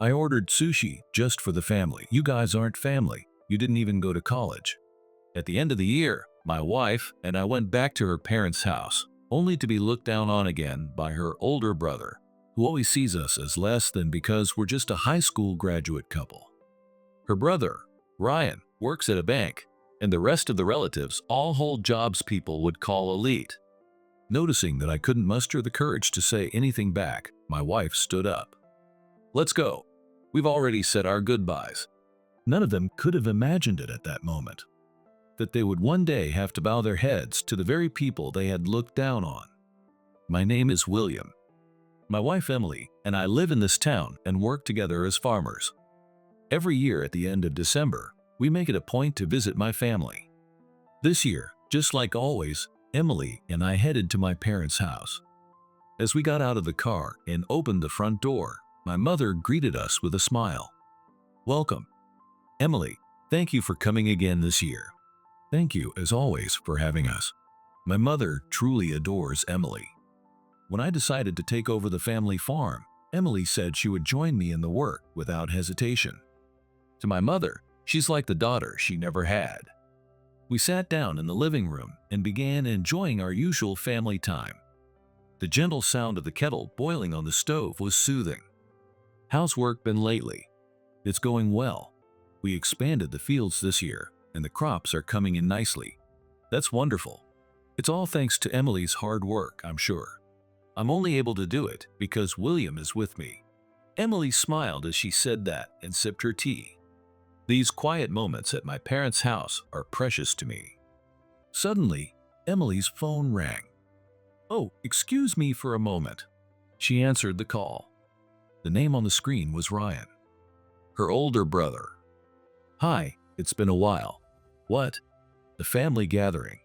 I ordered sushi just for the family. You guys aren't family. You didn't even go to college. At the end of the year, my wife and I went back to her parents' house, only to be looked down on again by her older brother, who always sees us as less than because we're just a high school graduate couple. Her brother, Ryan, works at a bank, and the rest of the relatives all hold jobs people would call elite. Noticing that I couldn't muster the courage to say anything back, my wife stood up. "Let's go. We've already said our goodbyes." None of them could have imagined it at that moment, that they would one day have to bow their heads to the very people they had looked down on. My name is William. My wife Emily and I live in this town and work together as farmers. Every year at the end of December, we make it a point to visit my family. This year, just like always, Emily and I headed to my parents' house. As we got out of the car and opened the front door, my mother greeted us with a smile. "Welcome. Emily, thank you for coming again this year." "Thank you, as always, for having us." My mother truly adores Emily. When I decided to take over the family farm, Emily said she would join me in the work without hesitation. To my mother, she's like the daughter she never had. We sat down in the living room and began enjoying our usual family time. The gentle sound of the kettle boiling on the stove was soothing. "How's work been lately?" "It's going well. We expanded the fields this year, and the crops are coming in nicely." "That's wonderful. It's all thanks to Emily's hard work, I'm sure. I'm only able to do it because William is with me." Emily smiled as she said that and sipped her tea. These quiet moments at my parents' house are precious to me. Suddenly, Emily's phone rang. "Oh, excuse me for a moment." She answered the call. The name on the screen was Ryan, her older brother. "Hi, it's been a while." "What?" "The family gathering."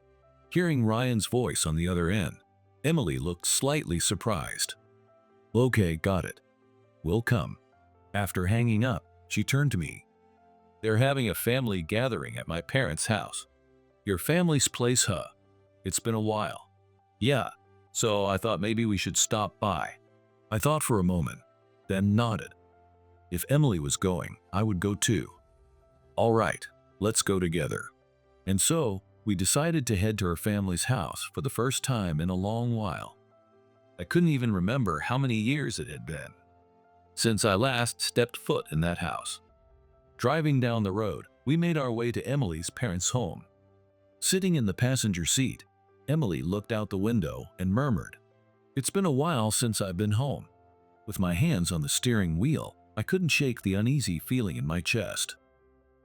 Hearing Ryan's voice on the other end, Emily looked slightly surprised. "Okay, got it. We'll come." After hanging up, she turned to me. "They're having a family gathering at my parents' house." "Your family's place, huh? It's been a while." "Yeah, so I thought maybe we should stop by." I thought for a moment, then nodded. If Emily was going, I would go too. "All right, let's go together." And so, we decided to head to her family's house for the first time in a long while. I couldn't even remember how many years it had been since I last stepped foot in that house. Driving down the road, we made our way to Emily's parents' home. Sitting in the passenger seat, Emily looked out the window and murmured, "It's been a while since I've been home." With my hands on the steering wheel, I couldn't shake the uneasy feeling in my chest.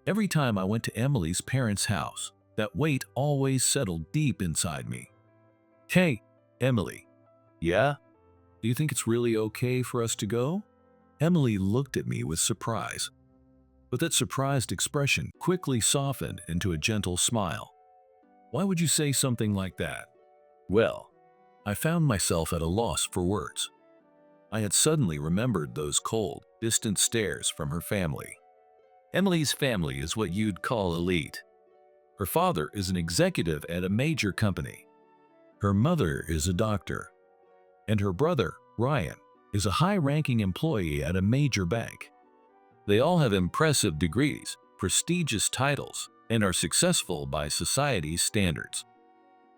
Every time I went to Emily's parents' house, that weight always settled deep inside me. "Hey, Emily." "Yeah? Do you think it's really okay for us to go?" Emily looked at me with surprise, but that surprised expression quickly softened into a gentle smile. "Why would you say something like that?" Well, I found myself at a loss for words. I had suddenly remembered those cold, distant stares from her family. Emily's family is what you'd call elite. Her father is an executive at a major company. Her mother is a doctor. And her brother, Ryan, is a high-ranking employee at a major bank. They all have impressive degrees, prestigious titles, and are successful by society's standards.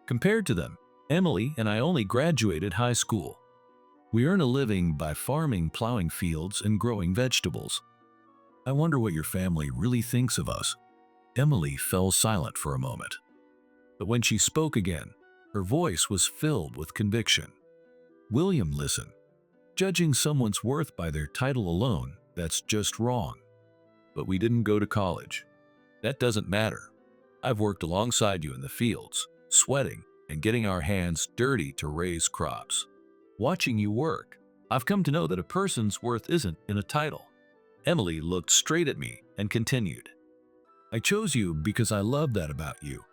Compared to them, Emily and I only graduated high school. We earn a living by farming, plowing fields, and growing vegetables. "I wonder what your family really thinks of us." Emily fell silent for a moment. But when she spoke again, her voice was filled with conviction. "William, listen. Judging someone's worth by their title alone, that's just wrong. But we didn't go to college. That doesn't matter. I've worked alongside you in the fields, sweating and getting our hands dirty to raise crops. Watching you work, I've come to know that a person's worth isn't in a title." Emily looked straight at me and continued, "I chose you because I love that about you.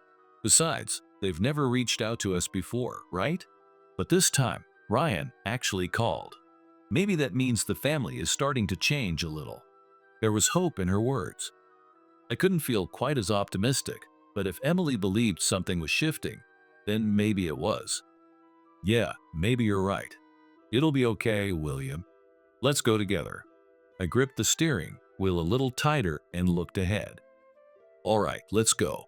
Besides, they've never reached out to us before, right? But this time, Ryan actually called. Maybe that means the family is starting to change a little." There was hope in her words. I couldn't feel quite as optimistic, but if Emily believed something was shifting, then maybe it was. "Yeah, maybe you're right. It'll be okay, William. Let's go together." I gripped the steering wheel a little tighter and looked ahead. All right, let's go.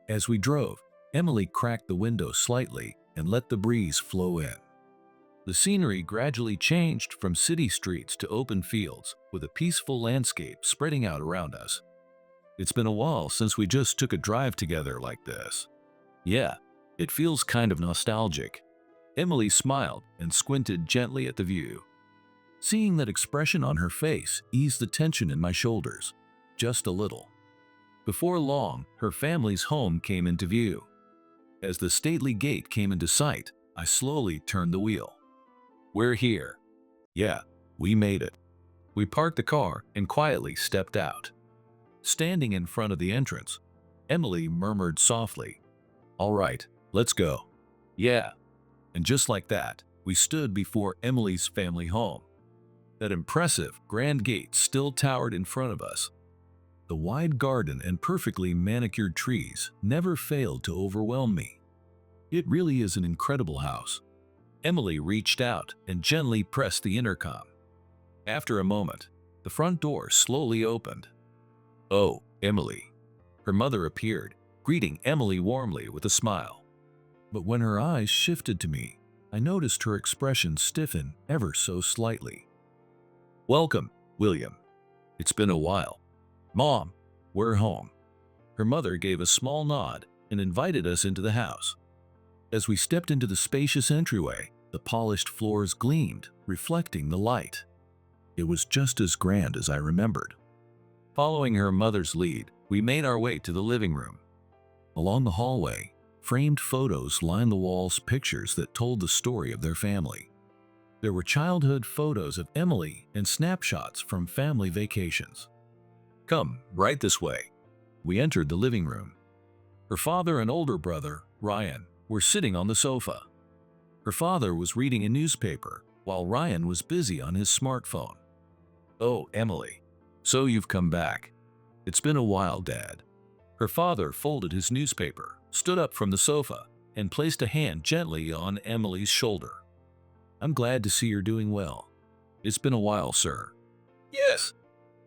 As we drove, Emily cracked the window slightly and let the breeze flow in. The scenery gradually changed from city streets to open fields, with a peaceful landscape spreading out around us. It's been a while since we just took a drive together like this. Yeah, it feels kind of nostalgic. Emily smiled and squinted gently at the view. Seeing that expression on her face eased the tension in my shoulders, just a little. Before long, her family's home came into view. As the stately gate came into sight, I slowly turned the wheel. We're here. Yeah, we made it. We parked the car and quietly stepped out. Standing in front of the entrance, Emily murmured softly, "All right, let's go." Yeah. And just like that, we stood before Emily's family home. That impressive, grand gate still towered in front of us. The wide garden and perfectly manicured trees never failed to overwhelm me. It really is an incredible house. Emily reached out and gently pressed the intercom. After a moment, the front door slowly opened. "Oh, Emily." Her mother appeared, greeting Emily warmly with a smile. But when her eyes shifted to me, I noticed her expression stiffen ever so slightly. "Welcome, William. It's been a while. Mom, we're home." Her mother gave a small nod and invited us into the house. As we stepped into the spacious entryway, the polished floors gleamed, reflecting the light. It was just as grand as I remembered. Following her mother's lead, we made our way to the living room. Along the hallway, framed photos lined the walls, pictures that told the story of their family. There were childhood photos of Emily and snapshots from family vacations. "Come, right this way." We entered the living room. Her father and older brother, Ryan, were sitting on the sofa. Her father was reading a newspaper, while Ryan was busy on his smartphone. "Oh, Emily, so you've come back. It's been a while, Dad." Her father folded his newspaper, stood up from the sofa, and placed a hand gently on Emily's shoulder. "I'm glad to see you're doing well. It's been a while, sir." "Yes."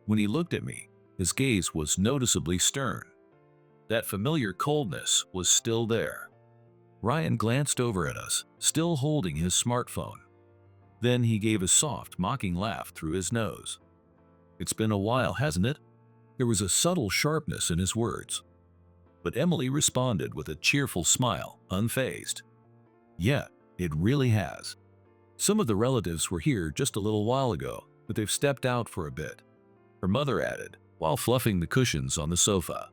When he looked at me, his gaze was noticeably stern. That familiar coldness was still there. Ryan glanced over at us, still holding his smartphone. Then he gave a soft, mocking laugh through his nose. "It's been a while, hasn't it?" There was a subtle sharpness in his words. But Emily responded with a cheerful smile, unfazed. "Yeah, it really has. Some of the relatives were here just a little while ago, but they've stepped out for a bit," her mother added, while fluffing the cushions on the sofa.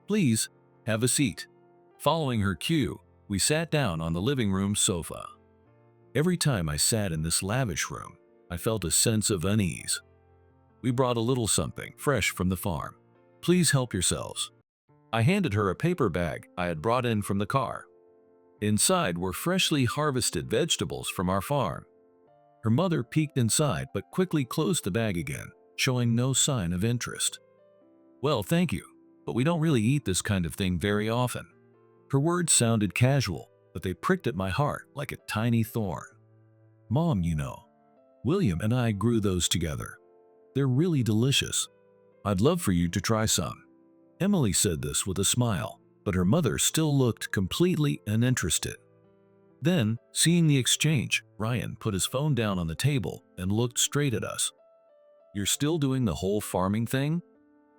"Please, have a seat." Following her cue, we sat down on the living room sofa. Every time I sat in this lavish room, I felt a sense of unease. "We brought a little something fresh from the farm. Please help yourselves." I handed her a paper bag I had brought in from the car. Inside were freshly harvested vegetables from our farm. Her mother peeked inside but quickly closed the bag again, showing no sign of interest. "Well, thank you, but we don't really eat this kind of thing very often." Her words sounded casual, but they pricked at my heart like a tiny thorn. "Mom, you know, William and I grew those together. They're really delicious. I'd love for you to try some." Emily said this with a smile, but her mother still looked completely uninterested. Then, seeing the exchange, Ryan put his phone down on the table and looked straight at us. "You're still doing the whole farming thing?"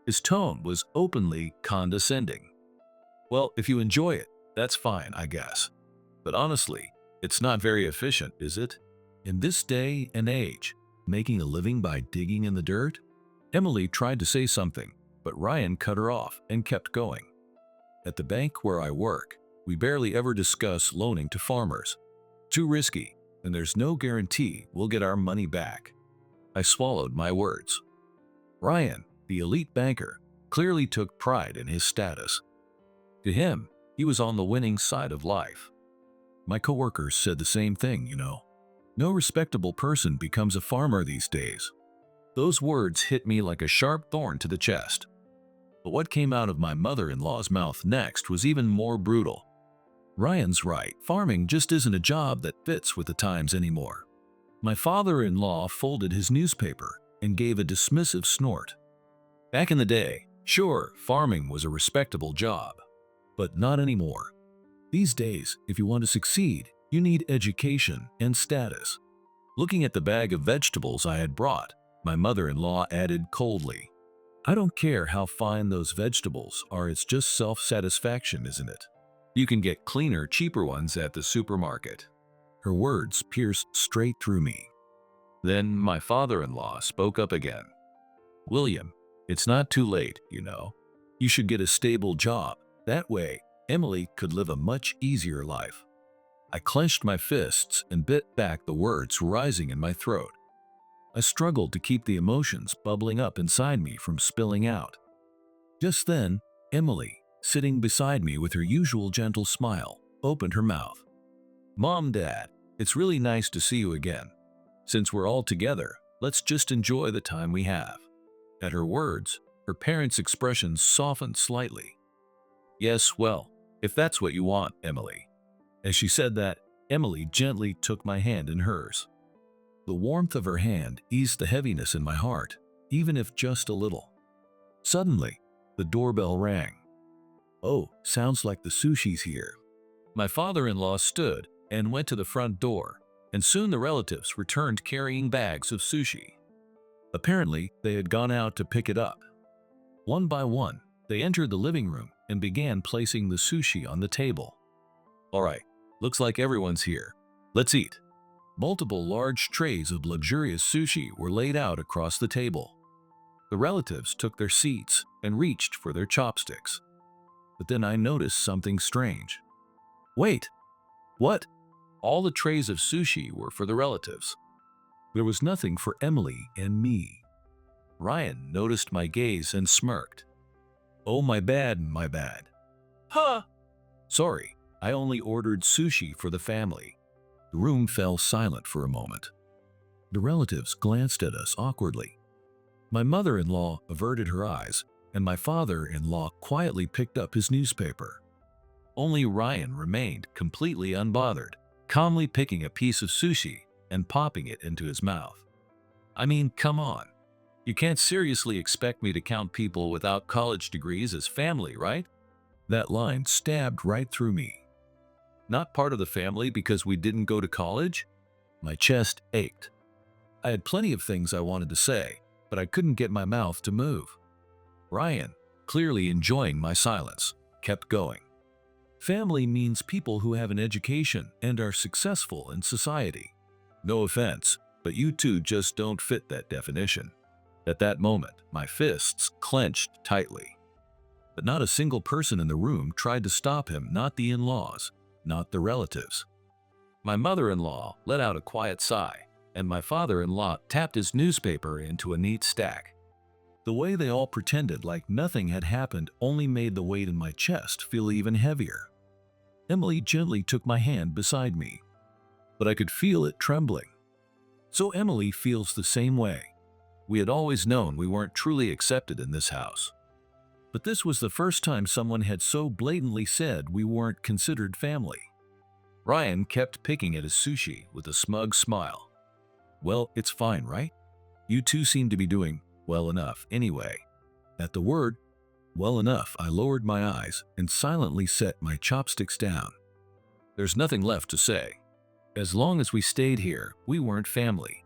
His tone was openly condescending. "Well, if you enjoy it, that's fine, I guess. But honestly, it's not very efficient, is it? In this day and age, making a living by digging in the dirt?" Emily tried to say something, but Ryan cut her off and kept going. "At the bank where I work, we barely ever discuss loaning to farmers. Too risky, and there's no guarantee we'll get our money back." I swallowed my words. Ryan, the elite banker, clearly took pride in his status. To him, he was on the winning side of life. My coworkers said the same thing, you know. No respectable person becomes a farmer these days. Those words hit me like a sharp thorn to the chest. But what came out of my mother-in-law's mouth next was even more brutal. "Ryan's right, farming just isn't a job that fits with the times anymore." My father-in-law folded his newspaper and gave a dismissive snort. Back in the day, sure, farming was a respectable job, but not anymore. These days, if you want to succeed, you need education and status. Looking at the bag of vegetables I had brought, my mother-in-law added coldly, "I don't care how fine those vegetables are, it's just self-satisfaction, isn't it? You can get cleaner, cheaper ones at the supermarket." Her words pierced straight through me. Then my father-in-law spoke up again. "William, it's not too late, you know. You should get a stable job. That way, Emily could live a much easier life." I clenched my fists and bit back the words rising in my throat. I struggled to keep the emotions bubbling up inside me from spilling out. Just then, Emily, sitting beside me with her usual gentle smile, opened her mouth. "Mom, Dad, it's really nice to see you again. Since we're all together, let's just enjoy the time we have." At her words, her parents' expressions softened slightly. "Yes, well, if that's what you want, Emily." As she said that, Emily gently took my hand in hers. The warmth of her hand eased the heaviness in my heart, even if just a little. Suddenly, the doorbell rang. "Oh, sounds like the sushi's here." My father-in-law stood and went to the front door, and soon the relatives returned carrying bags of sushi. Apparently, they had gone out to pick it up. One by one, they entered the living room and began placing the sushi on the table. "All right, looks like everyone's here. Let's eat." Multiple large trays of luxurious sushi were laid out across the table. The relatives took their seats and reached for their chopsticks. But then I noticed something strange. Wait, what? All the trays of sushi were for the relatives. There was nothing for Emily and me. Ryan noticed my gaze and smirked. "Oh, my bad, my bad." "Huh? Sorry, I only ordered sushi for the family." The room fell silent for a moment. The relatives glanced at us awkwardly. My mother-in-law averted her eyes, and my father-in-law quietly picked up his newspaper. Only Ryan remained completely unbothered, calmly picking a piece of sushi and popping it into his mouth. I mean, come on. You can't seriously expect me to count people without college degrees as family, right? That line stabbed right through me. Not part of the family because we didn't go to college? My chest ached. I had plenty of things I wanted to say, but I couldn't get my mouth to move. Ryan, clearly enjoying my silence, kept going. Family means people who have an education and are successful in society. No offense, but you two just don't fit that definition. At that moment, my fists clenched tightly. But not a single person in the room tried to stop him, not the in-laws, not the relatives. My mother-in-law let out a quiet sigh, and my father-in-law tapped his newspaper into a neat stack. The way they all pretended like nothing had happened only made the weight in my chest feel even heavier. Emily gently took my hand beside me, but I could feel it trembling. So Emily feels the same way. We had always known we weren't truly accepted in this house. But this was the first time someone had so blatantly said we weren't considered family. Ryan kept picking at his sushi with a smug smile. "Well, it's fine, right? You two seem to be doing well enough anyway." At the word, "well enough," I lowered my eyes and silently set my chopsticks down. There's nothing left to say. As long as we stayed here, we weren't family.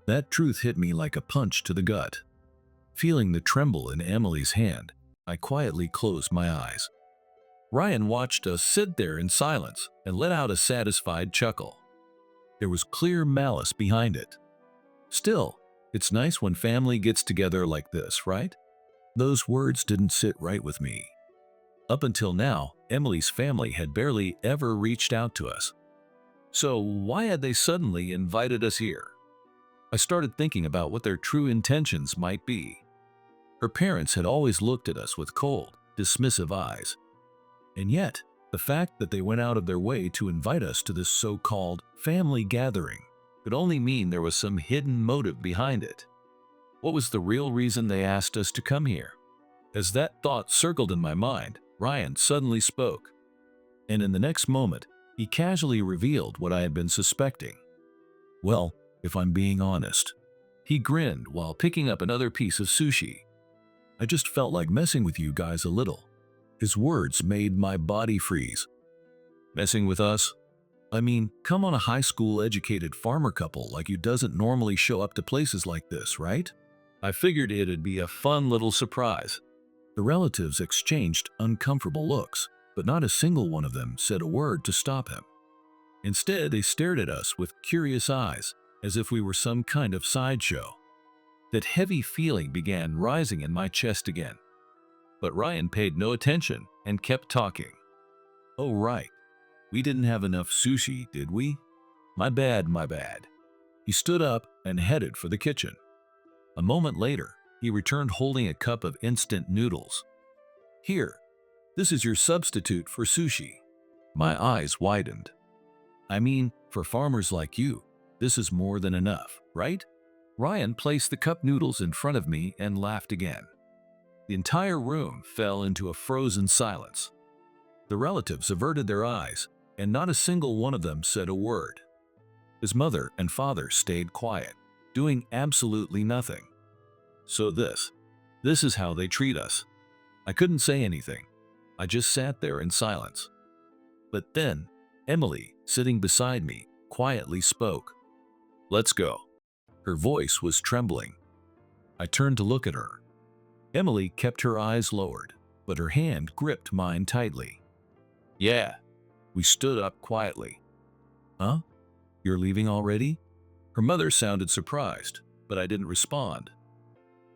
That truth hit me like a punch to the gut. Feeling the tremble in Emily's hand, I quietly closed my eyes. Ryan watched us sit there in silence and let out a satisfied chuckle. There was clear malice behind it. Still, it's nice when family gets together like this, right? Those words didn't sit right with me. Up until now, Emily's family had barely ever reached out to us. So why had they suddenly invited us here? I started thinking about what their true intentions might be. Her parents had always looked at us with cold, dismissive eyes. And yet, the fact that they went out of their way to invite us to this so-called family gathering could only mean there was some hidden motive behind it. What was the real reason they asked us to come here? As that thought circled in my mind, Ryan suddenly spoke. And in the next moment, he casually revealed what I had been suspecting. "Well, if I'm being honest, He grinned while picking up another piece of sushi. I just felt like messing with you guys a little. His words made my body freeze. Messing with us? I mean, come on, a high school educated farmer couple like you doesn't normally show up to places like this, right? I figured it'd be a fun little surprise. The relatives exchanged uncomfortable looks, but not a single one of them said a word to stop him. Instead, they stared at us with curious eyes, as if we were some kind of sideshow. That heavy feeling began rising in my chest again. But Ryan paid no attention and kept talking. Oh right, we didn't have enough sushi, did we? My bad, my bad. He stood up and headed for the kitchen. A moment later, he returned holding a cup of instant noodles. Here, this is your substitute for sushi. My eyes widened. I mean, for farmers like you, this is more than enough, right? Ryan placed the cup noodles in front of me and laughed again. The entire room fell into a frozen silence. The relatives averted their eyes, and not a single one of them said a word. His mother and father stayed quiet, doing absolutely nothing. So this is how they treat us. I couldn't say anything. I just sat there in silence. But then, Emily, sitting beside me, quietly spoke. Let's go. Her voice was trembling. I turned to look at her. Emily kept her eyes lowered, but her hand gripped mine tightly. Yeah. We stood up quietly. Huh? You're leaving already? Her mother sounded surprised, but I didn't respond.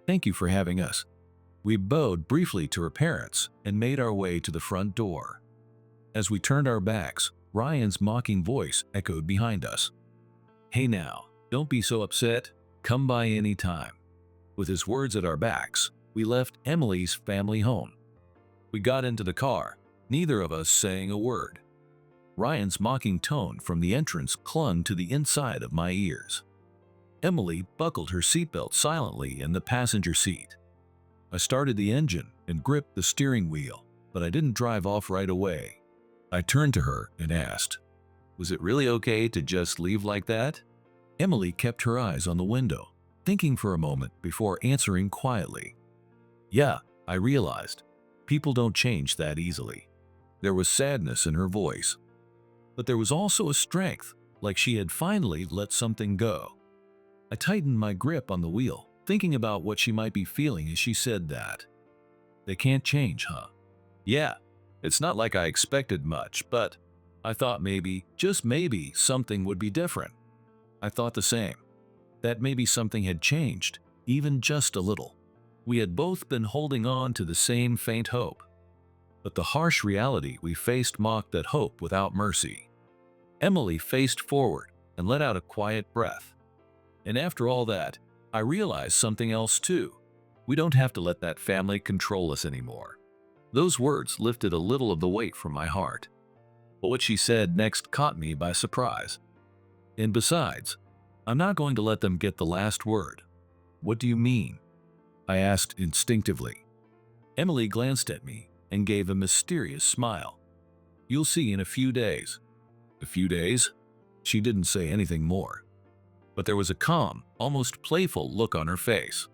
Thank you for having us. We bowed briefly to her parents and made our way to the front door. As we turned our backs, Ryan's mocking voice echoed behind us. Hey now, don't be so upset. Come by any time. With his words at our backs, we left Emily's family home. We got into the car, neither of us saying a word. Ryan's mocking tone from the entrance clung to the inside of my ears. Emily buckled her seatbelt silently in the passenger seat. I started the engine and gripped the steering wheel, but I didn't drive off right away. I turned to her and asked, was it really okay to just leave like that? Emily kept her eyes on the window, thinking for a moment before answering quietly. Yeah, I realized. People don't change that easily. There was sadness in her voice. But there was also a strength, like she had finally let something go. I tightened my grip on the wheel, thinking about what she might be feeling as she said that. They can't change, huh? Yeah, it's not like I expected much, but I thought maybe, just maybe, something would be different. I thought the same, that maybe something had changed, even just a little. We had both been holding on to the same faint hope. But the harsh reality we faced mocked that hope without mercy. Emily faced forward and let out a quiet breath. And after all that, I realized something else too. We don't have to let that family control us anymore. Those words lifted a little of the weight from my heart. But what she said next caught me by surprise. And besides, I'm not going to let them get the last word. What do you mean? I asked instinctively. Emily glanced at me and gave a mysterious smile. You'll see in a few days. A few days? She didn't say anything more. But there was a calm, almost playful look on her face.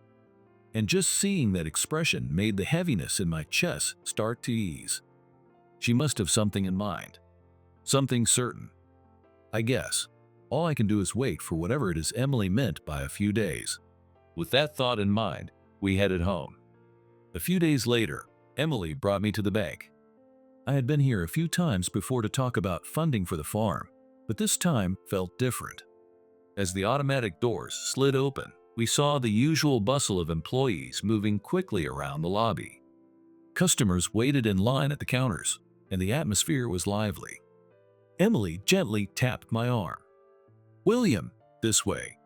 And just seeing that expression made the heaviness in my chest start to ease. She must have something in mind. Something certain. I guess. All I can do is wait for whatever it is Emily meant by a few days. With that thought in mind, we headed home. A few days later, Emily brought me to the bank. I had been here a few times before to talk about funding for the farm, but this time felt different. As the automatic doors slid open, we saw the usual bustle of employees moving quickly around the lobby. Customers waited in line at the counters, and the atmosphere was lively. Emily gently tapped my arm. William, this way.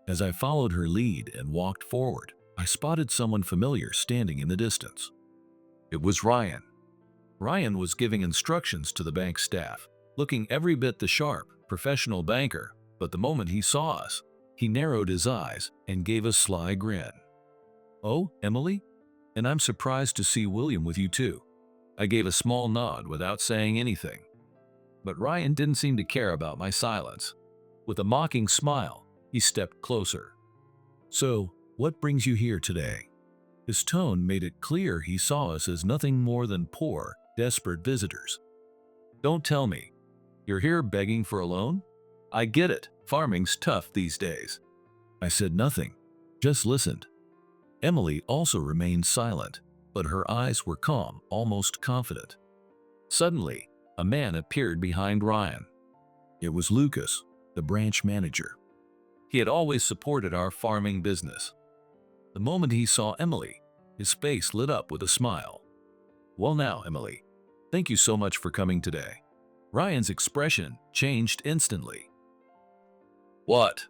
As I followed her lead and walked forward, I spotted someone familiar standing in the distance. It was Ryan. Ryan was giving instructions to the bank staff, looking every bit the sharp, professional banker, but the moment he saw us, he narrowed his eyes and gave a sly grin. Oh, Emily? And I'm surprised to see William with you too. I gave a small nod without saying anything. But Ryan didn't seem to care about my silence. With a mocking smile, he stepped closer. So, what brings you here today? His tone made it clear he saw us as nothing more than poor, desperate visitors. Don't tell me. You're here begging for a loan? I get it. Farming's tough these days. I said nothing, just listened. Emily also remained silent, but her eyes were calm, almost confident. Suddenly, a man appeared behind Ryan. It was Lucas, the branch manager. He had always supported our farming business. The moment he saw Emily, his face lit up with a smile. Well now, Emily, thank you so much for coming today. Ryan's expression changed instantly. What?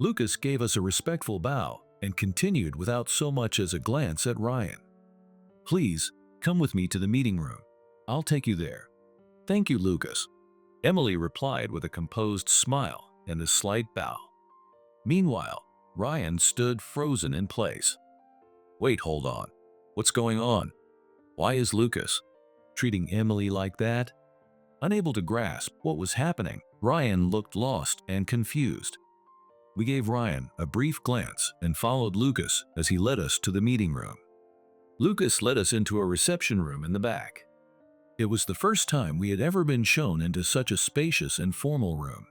Lucas gave us a respectful bow and continued without so much as a glance at Ryan. Please, come with me to the meeting room. I'll take you there. Thank you, Lucas. Emily replied with a composed smile and a slight bow. Meanwhile, Ryan stood frozen in place. Wait, hold on. What's going on? Why is Lucas treating Emily like that? Unable to grasp what was happening, Ryan looked lost and confused. We gave Ryan a brief glance and followed Lucas as he led us to the meeting room. Lucas led us into a reception room in the back. It was the first time we had ever been shown into such a spacious and formal room.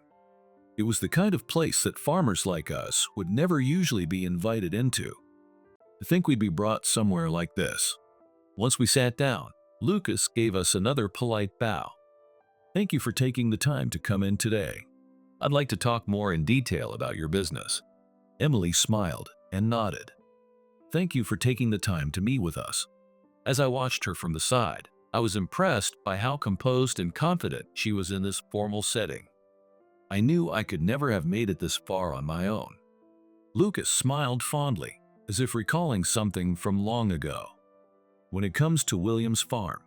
It was the kind of place that farmers like us would never usually be invited into. To think we'd be brought somewhere like this. Once we sat down, Lucas gave us another polite bow. Thank you for taking the time to come in today. I'd like to talk more in detail about your business. Emily smiled and nodded. Thank you for taking the time to meet with us. As I watched her from the side, I was impressed by how composed and confident she was in this formal setting. I knew I could never have made it this far on my own. Lucas smiled fondly, as if recalling something from long ago. When it comes to William's farm,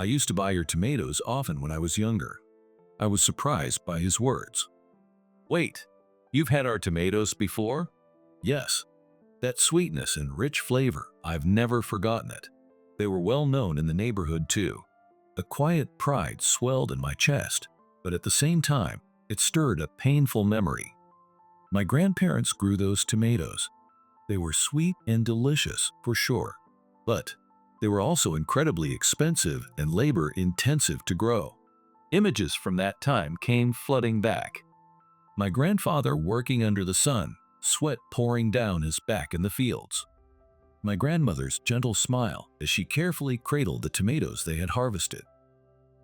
I used to buy your tomatoes often when I was younger. I was surprised by his words. Wait, you've had our tomatoes before? Yes. That sweetness and rich flavor, I've never forgotten it. They were well known in the neighborhood too. A quiet pride swelled in my chest, but at the same time, it stirred a painful memory. My grandparents grew those tomatoes. They were sweet and delicious, for sure, but they were also incredibly expensive and labor-intensive to grow. Images from that time came flooding back. My grandfather working under the sun, sweat pouring down his back in the fields. My grandmother's gentle smile as she carefully cradled the tomatoes they had harvested.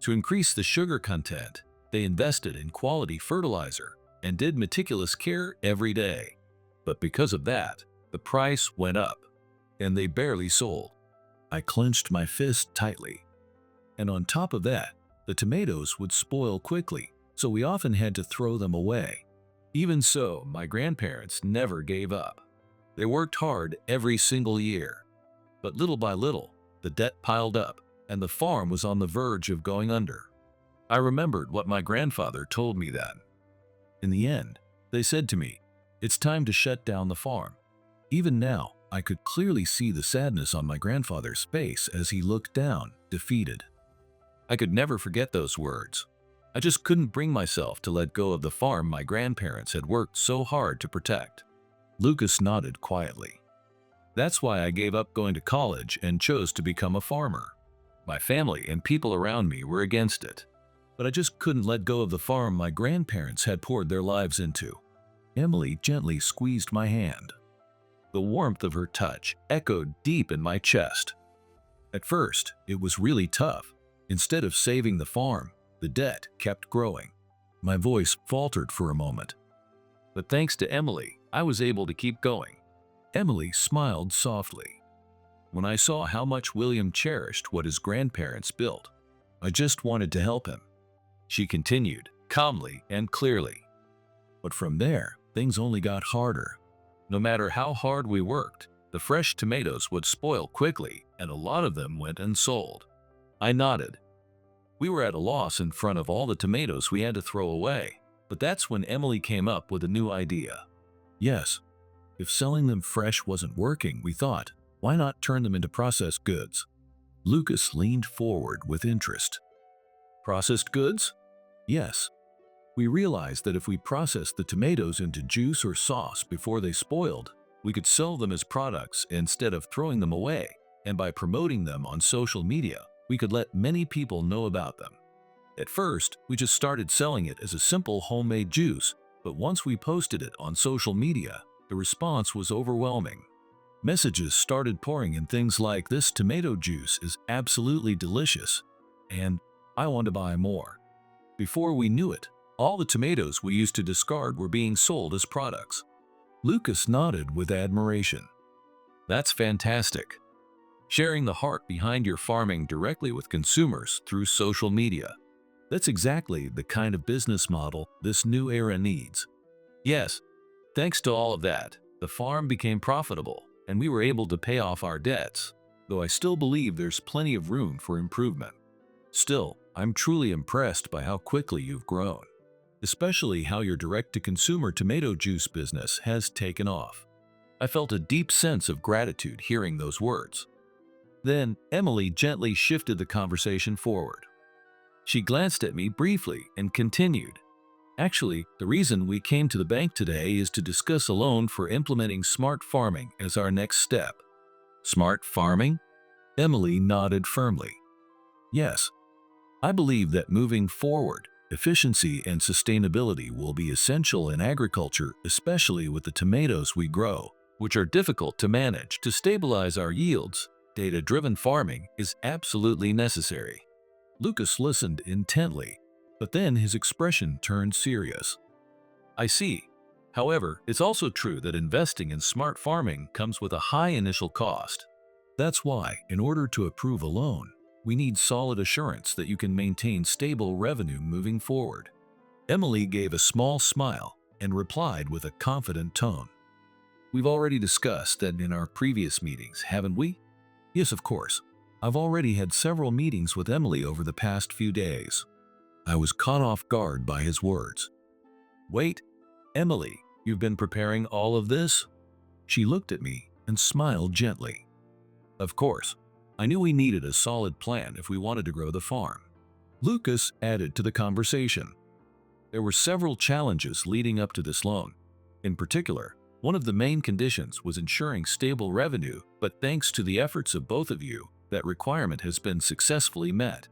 To increase the sugar content, they invested in quality fertilizer and did meticulous care every day. But because of that, the price went up, and they barely sold. I clenched my fist tightly. And on top of that, the tomatoes would spoil quickly, so we often had to throw them away. Even so, my grandparents never gave up. They worked hard every single year. But little by little, the debt piled up, and the farm was on the verge of going under. I remembered what my grandfather told me then. In the end, they said to me, "It's time to shut down the farm." Even now, I could clearly see the sadness on my grandfather's face as he looked down, defeated. I could never forget those words. I just couldn't bring myself to let go of the farm my grandparents had worked so hard to protect. Lucas nodded quietly. That's why I gave up going to college and chose to become a farmer. My family and people around me were against it. But I just couldn't let go of the farm my grandparents had poured their lives into. Emily gently squeezed my hand. The warmth of her touch echoed deep in my chest. At first, it was really tough. Instead of saving the farm, the debt kept growing. My voice faltered for a moment. But thanks to Emily, I was able to keep going. Emily smiled softly. When I saw how much William cherished what his grandparents built, I just wanted to help him. She continued, calmly and clearly. But from there, things only got harder. No matter how hard we worked, the fresh tomatoes would spoil quickly, and a lot of them went unsold. I nodded. We were at a loss in front of all the tomatoes we had to throw away, but that's when Emily came up with a new idea. Yes, if selling them fresh wasn't working, we thought, why not turn them into processed goods? Lucas leaned forward with interest. Processed goods? Yes. We realized that if we processed the tomatoes into juice or sauce before they spoiled, We could sell them as products instead of throwing them away, and by promoting them on social media, we could let many people know about them. At first, we just started selling it as a simple homemade juice, but once we posted it on social media, the response was overwhelming. Messages started pouring in things like, "This tomato juice is absolutely delicious," and "I want to buy more." Before we knew it, all the tomatoes we used to discard were being sold as products. Lucas nodded with admiration. "That's fantastic. Sharing the heart behind your farming directly with consumers through social media. That's exactly the kind of business model this new era needs." Yes, thanks to all of that, the farm became profitable and we were able to pay off our debts, though I still believe there's plenty of room for improvement. Still, I'm truly impressed by how quickly you've grown, especially how your direct-to-consumer tomato juice business has taken off. I felt a deep sense of gratitude hearing those words. Then, Emily gently shifted the conversation forward. She glanced at me briefly and continued, "Actually, the reason we came to the bank today is to discuss a loan for implementing smart farming as our next step." Smart farming? Emily nodded firmly. Yes, I believe that moving forward, efficiency and sustainability will be essential in agriculture, especially with the tomatoes we grow, which are difficult to manage. To stabilize our yields, data-driven farming is absolutely necessary. Lucas listened intently, but then his expression turned serious. "I see. However, it's also true that investing in smart farming comes with a high initial cost. That's why, in order to approve a loan, we need solid assurance that you can maintain stable revenue moving forward." Emily gave a small smile and replied with a confident tone, "We've already discussed that in our previous meetings, haven't we?" "Yes, of course. I've already had several meetings with Emily over the past few days." I was caught off guard by his words. "Wait, Emily, you've been preparing all of this?" She looked at me and smiled gently. "Of course. I knew we needed a solid plan if we wanted to grow the farm." Lucas added to the conversation. There were several challenges leading up to this loan. In particular, one of the main conditions was ensuring stable revenue, but thanks to the efforts of both of you, that requirement has been successfully met.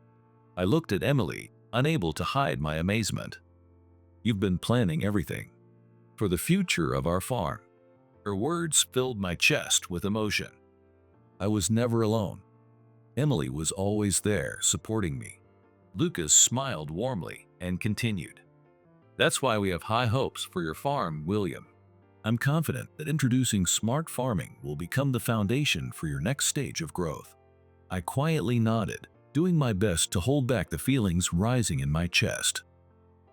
I looked at Emily, unable to hide my amazement. "You've been planning everything for the future of our farm." Her words filled my chest with emotion. I was never alone. Emily was always there, supporting me. Lucas smiled warmly and continued, "That's why we have high hopes for your farm, William. I'm confident that introducing smart farming will become the foundation for your next stage of growth." I quietly nodded, doing my best to hold back the feelings rising in my chest.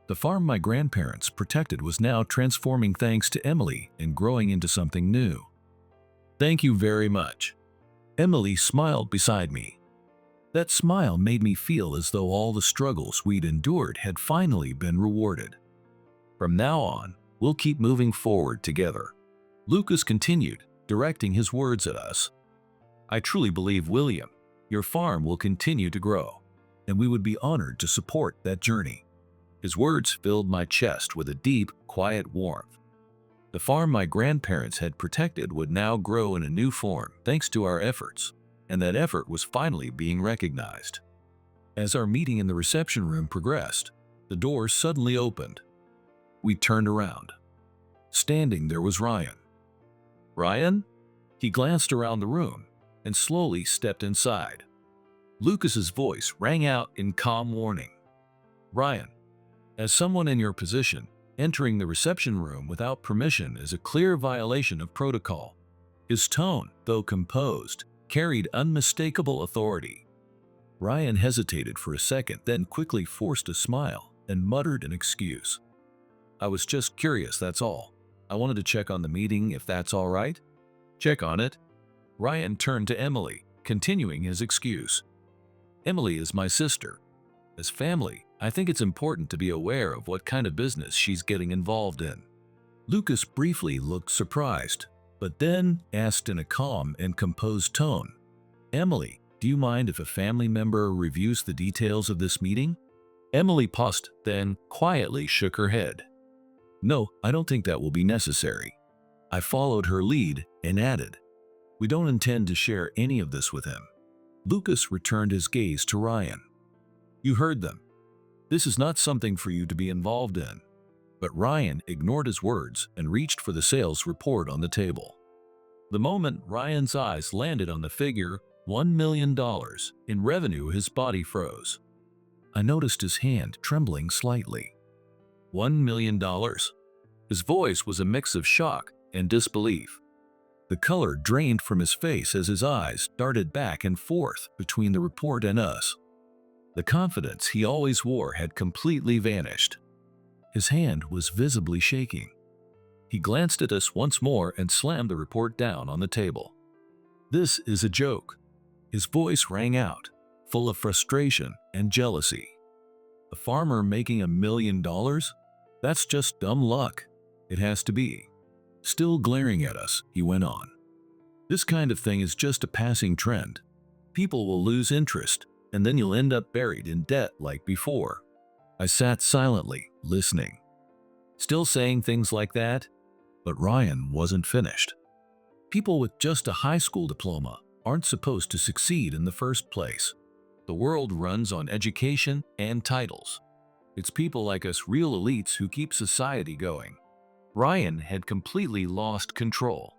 The farm my grandparents protected was now transforming thanks to Emily and growing into something new. "Thank you very much." Emily smiled beside me. That smile made me feel as though all the struggles we'd endured had finally been rewarded. "From now on, we'll keep moving forward together," Lucas continued, directing his words at us. "I truly believe, William, your farm will continue to grow, and we would be honored to support that journey." His words filled my chest with a deep, quiet warmth. The farm my grandparents had protected would now grow in a new form thanks to our efforts, and that effort was finally being recognized. As our meeting in the reception room progressed, the door suddenly opened. We turned around. Standing there was Ryan. "Ryan?" He glanced around the room and slowly stepped inside. Lucas's voice rang out in calm warning. "Ryan, as someone in your position, entering the reception room without permission is a clear violation of protocol." His tone, though composed, carried unmistakable authority. Ryan hesitated for a second, then quickly forced a smile and muttered an excuse. "I was just curious, that's all. I wanted to check on the meeting, if that's all right." "Check on it?" Ryan turned to Emily, continuing his excuse. "Emily is my sister. As family, I think it's important to be aware of what kind of business she's getting involved in." Lucas briefly looked surprised, but then asked in a calm and composed tone, "Emily, do you mind if a family member reviews the details of this meeting?" Emily paused, then quietly shook her head. "No, I don't think that will be necessary." I followed her lead and added, "We don't intend to share any of this with him." Lucas returned his gaze to Ryan. "You heard them. This is not something for you to be involved in." But Ryan ignored his words and reached for the sales report on the table. The moment Ryan's eyes landed on the figure $1 million in revenue, his body froze. I noticed his hand trembling slightly. $1 million? His voice was a mix of shock and disbelief. The color drained from his face as his eyes darted back and forth between the report and us. The confidence he always wore had completely vanished. His hand was visibly shaking. He glanced at us once more and slammed the report down on the table. "This is a joke." His voice rang out, full of frustration and jealousy. "A farmer making $1 million? That's just dumb luck. It has to be." Still glaring at us, he went on, "This kind of thing is just a passing trend. People will lose interest, and then you'll end up buried in debt like before." I sat silently, listening. Still saying things like that? But Ryan wasn't finished. "People with just a high school diploma aren't supposed to succeed in the first place. The world runs on education and titles. It's people like us real elites who keep society going." Ryan had completely lost control.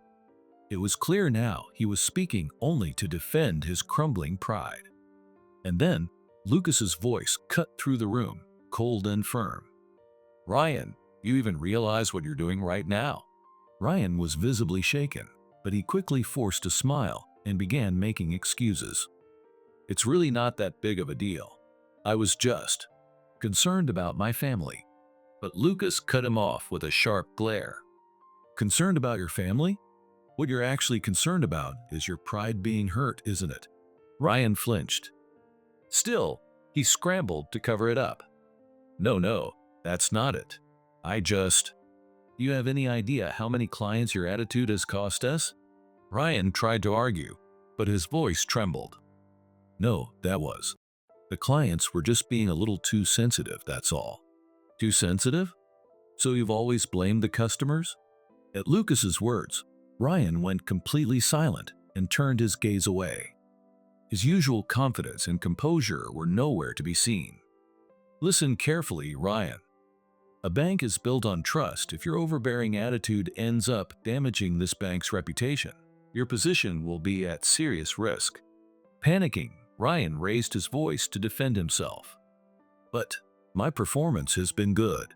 It was clear now he was speaking only to defend his crumbling pride. And then Lucas's voice cut through the room, cold and firm. "Ryan, you even realize what you're doing right now?" Ryan was visibly shaken, but he quickly forced a smile and began making excuses. "It's really not that big of a deal. I was just concerned about my family." But Lucas cut him off with a sharp glare. "Concerned about your family? What you're actually concerned about is your pride being hurt, isn't it?" Ryan flinched. Still, he scrambled to cover it up. No, that's not it. Do you have any idea how many clients your attitude has cost us?" Ryan tried to argue, but his voice trembled. "No, the clients were just being a little too sensitive, that's all." "Too sensitive? So you've always blamed the customers?" At Lucas's words, Ryan went completely silent and turned his gaze away. His usual confidence and composure were nowhere to be seen. "Listen carefully, Ryan. A bank is built on trust. If your overbearing attitude ends up damaging this bank's reputation, your position will be at serious risk." Panicking, Ryan raised his voice to defend himself. "But my performance has been good.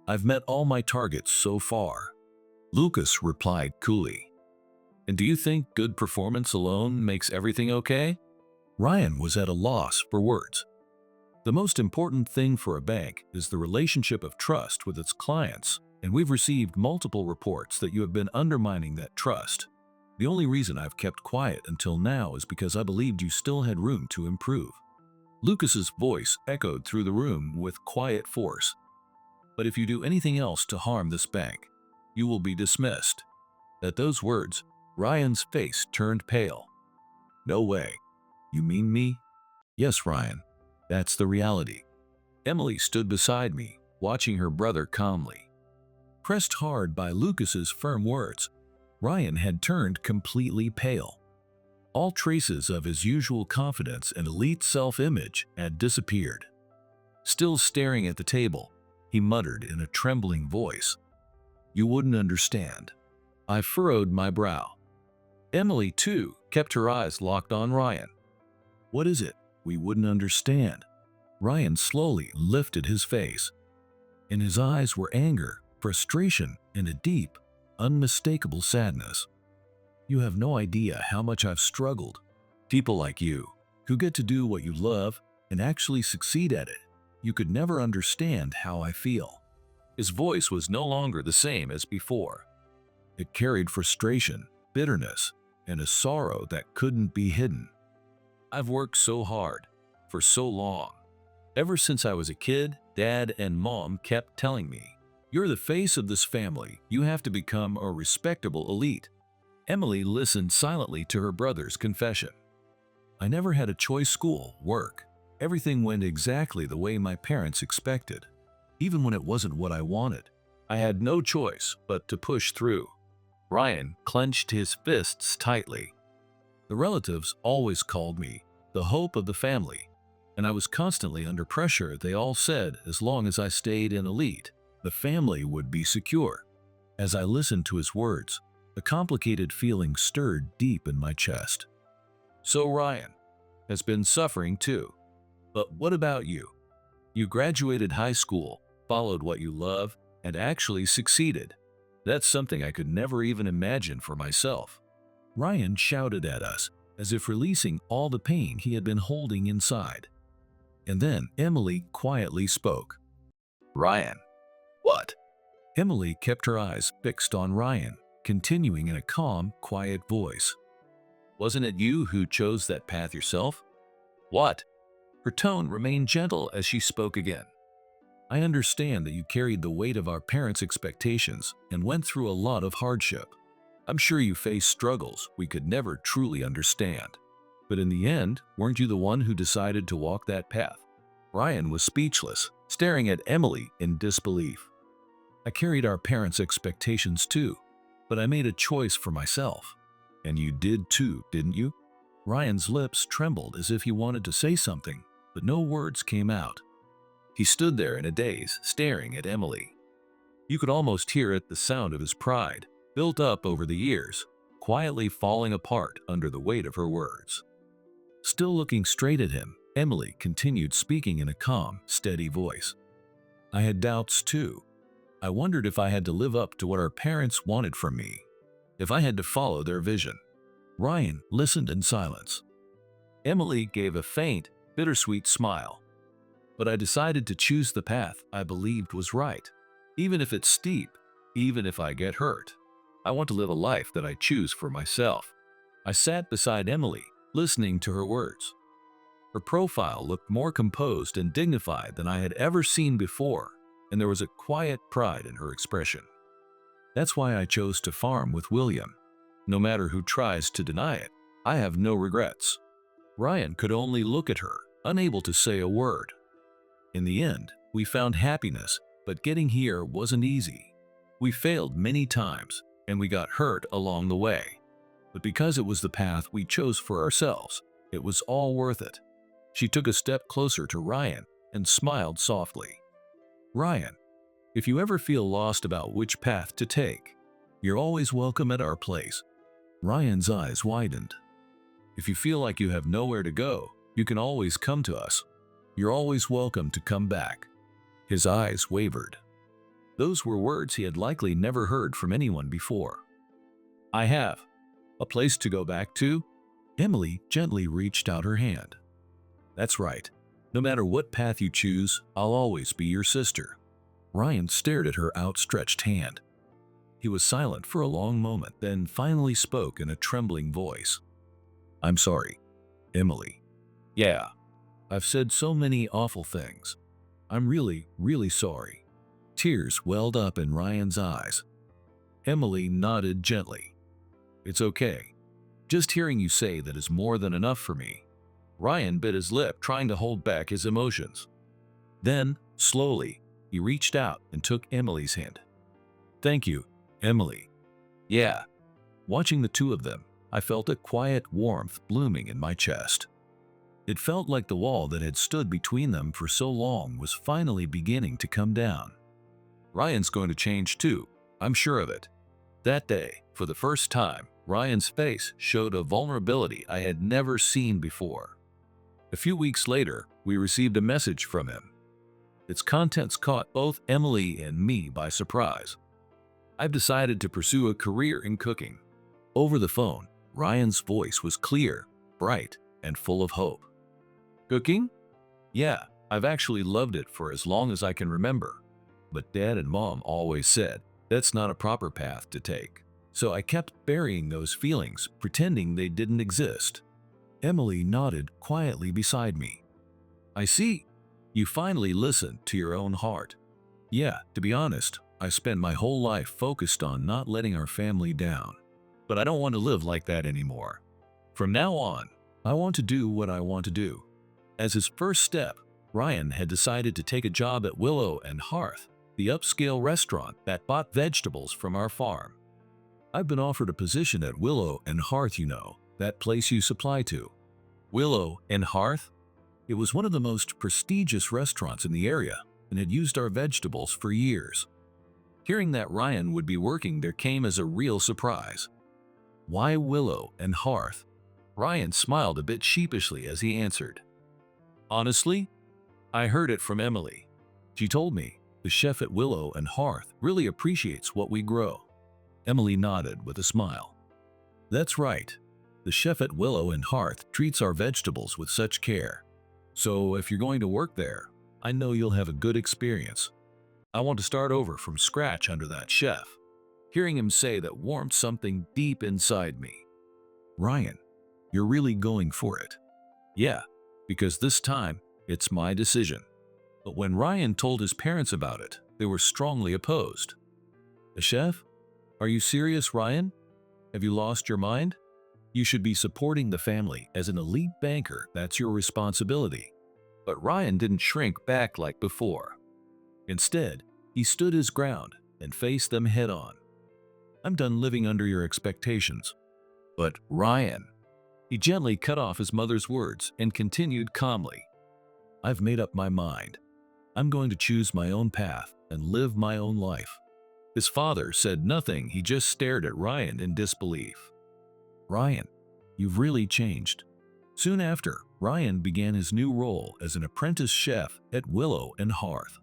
I've met all my targets so far." Lucas replied coolly. "And do you think good performance alone makes everything okay?" Ryan was at a loss for words. "The most important thing for a bank is the relationship of trust with its clients, and we've received multiple reports that you have been undermining that trust. The only reason I've kept quiet until now is because I believed you still had room to improve." Lucas's voice echoed through the room with quiet force. "But if you do anything else to harm this bank, you will be dismissed." At those words, Ryan's face turned pale. "No way. You mean me?" "Yes, Ryan. That's the reality." Emily stood beside me, watching her brother calmly. Pressed hard by Lucas's firm words, Ryan had turned completely pale. All traces of his usual confidence and elite self-image had disappeared. Still staring at the table, he muttered in a trembling voice, "You wouldn't understand." I furrowed my brow. Emily, too, kept her eyes locked on Ryan. "What is it we wouldn't understand?" Ryan slowly lifted his face. In his eyes were anger, frustration, and a deep, unmistakable sadness. "You have no idea how much I've struggled. People like you, who get to do what you love and actually succeed at it, you could never understand how I feel." His voice was no longer the same as before. It carried frustration, bitterness, and a sorrow that couldn't be hidden. "I've worked so hard, for so long. Ever since I was a kid, Dad and Mom kept telling me, 'You're the face of this family. You have to become a respectable elite.'" Emily listened silently to her brother's confession. "I never had a choice school, work. Everything went exactly the way my parents expected. Even when it wasn't what I wanted, I had no choice but to push through." Ryan clenched his fists tightly. The relatives always called me the hope of the family, and I was constantly under pressure. They all said as long as I stayed in elite, the family would be secure. As I listened to his words, a complicated feeling stirred deep in my chest. So Ryan has been suffering too. But what about you? You graduated high school, followed what you love, and actually succeeded. That's something I could never even imagine for myself. Ryan shouted at us, as if releasing all the pain he had been holding inside. And then Emily quietly spoke. Ryan. What? Emily kept her eyes fixed on Ryan, continuing in a calm, quiet voice. Wasn't it you who chose that path yourself? What? Her tone remained gentle as she spoke again. I understand that you carried the weight of our parents' expectations and went through a lot of hardship. I'm sure you faced struggles we could never truly understand. But in the end, weren't you the one who decided to walk that path? Ryan was speechless, staring at Emily in disbelief. I carried our parents' expectations too, but I made a choice for myself. And you did too, didn't you? Ryan's lips trembled as if he wanted to say something, but no words came out. He stood there in a daze, staring at Emily. You could almost hear it, the sound of his pride, built up over the years, quietly falling apart under the weight of her words. Still looking straight at him, Emily continued speaking in a calm, steady voice. I had doubts too. I wondered if I had to live up to what our parents wanted from me, if I had to follow their vision. Ryan listened in silence. Emily gave a faint, bittersweet smile. But I decided to choose the path I believed was right. Even if it's steep, even if I get hurt, I want to live a life that I choose for myself. I sat beside Emily, listening to her words. Her profile looked more composed and dignified than I had ever seen before, and there was a quiet pride in her expression. That's why I chose to farm with William. No matter who tries to deny it, I have no regrets. Ryan could only look at her, unable to say a word. In the end, we found happiness, but getting here wasn't easy. We failed many times, and we got hurt along the way. But because it was the path we chose for ourselves, it was all worth it. She took a step closer to Ryan and smiled softly. Ryan, if you ever feel lost about which path to take, you're always welcome at our place. Ryan's eyes widened. If you feel like you have nowhere to go, you can always come to us. You're always welcome to come back. His eyes wavered. Those were words he had likely never heard from anyone before. I have a place to go back to? Emily gently reached out her hand. That's right. No matter what path you choose, I'll always be your sister. Ryan stared at her outstretched hand. He was silent for a long moment, then finally spoke in a trembling voice. I'm sorry, Emily. Yeah, I've said so many awful things. I'm really, really sorry. Tears welled up in Ryan's eyes. Emily nodded gently. It's okay. Just hearing you say that is more than enough for me. Ryan bit his lip, trying to hold back his emotions. Then, slowly, he reached out and took Emily's hand. Thank you, Emily. Yeah. Watching the two of them, I felt a quiet warmth blooming in my chest. It felt like the wall that had stood between them for so long was finally beginning to come down. Ryan's going to change too, I'm sure of it. That day, for the first time, Ryan's face showed a vulnerability I had never seen before. A few weeks later, we received a message from him. Its contents caught both Emily and me by surprise. I've decided to pursue a career in cooking. Over the phone, Ryan's voice was clear, bright, and full of hope. Cooking? Yeah, I've actually loved it for as long as I can remember. But Dad and Mom always said that's not a proper path to take. So I kept burying those feelings, pretending they didn't exist. Emily nodded quietly beside me. I see. You finally listened to your own heart. Yeah, to be honest, I spent my whole life focused on not letting our family down. But I don't want to live like that anymore. From now on, I want to do what I want to do. As his first step, Ryan had decided to take a job at Willow and Hearth, the upscale restaurant that bought vegetables from our farm. I've been offered a position at Willow and Hearth, that place you supply to. Willow and Hearth? It was one of the most prestigious restaurants in the area and had used our vegetables for years. Hearing that Ryan would be working there came as a real surprise. Why Willow and Hearth? Ryan smiled a bit sheepishly as he answered. Honestly, I heard it from Emily. She told me the chef at Willow and Hearth really appreciates what we grow. Emily nodded with a smile. That's right. The chef at Willow and Hearth treats our vegetables with such care. So if you're going to work there, I know you'll have a good experience. I want to start over from scratch under that chef. Hearing him say that warmed something deep inside me. Ryan, you're really going for it. Yeah, because this time, it's my decision. But when Ryan told his parents about it, they were strongly opposed. The chef? Are you serious, Ryan? Have you lost your mind? You should be supporting the family as an elite banker. That's your responsibility. But Ryan didn't shrink back like before. Instead, he stood his ground and faced them head on. I'm done living under your expectations. But Ryan, he gently cut off his mother's words and continued calmly. I've made up my mind. I'm going to choose my own path and live my own life. His father said nothing. He just stared at Ryan in disbelief. Ryan, you've really changed. Soon after, Ryan began his new role as an apprentice chef at Willow and Hearth.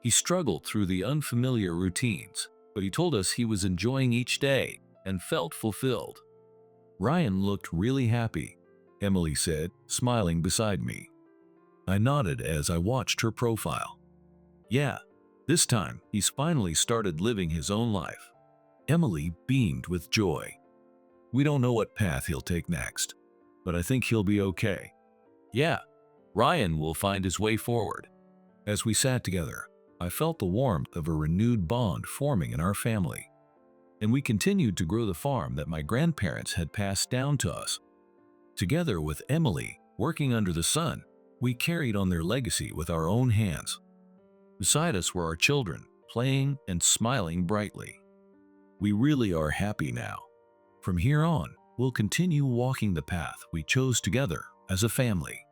He struggled through the unfamiliar routines, but he told us he was enjoying each day and felt fulfilled. Ryan looked really happy, Emily said, smiling beside me. I nodded as I watched her profile. Yeah, this time he's finally started living his own life. Emily beamed with joy. We don't know what path he'll take next, but I think he'll be okay. Yeah, Ryan will find his way forward. As we sat together, I felt the warmth of a renewed bond forming in our family. And we continued to grow the farm that my grandparents had passed down to us. Together with Emily, working under the sun, we carried on their legacy with our own hands. Beside us were our children, playing and smiling brightly. We really are happy now. From here on, we'll continue walking the path we chose together as a family.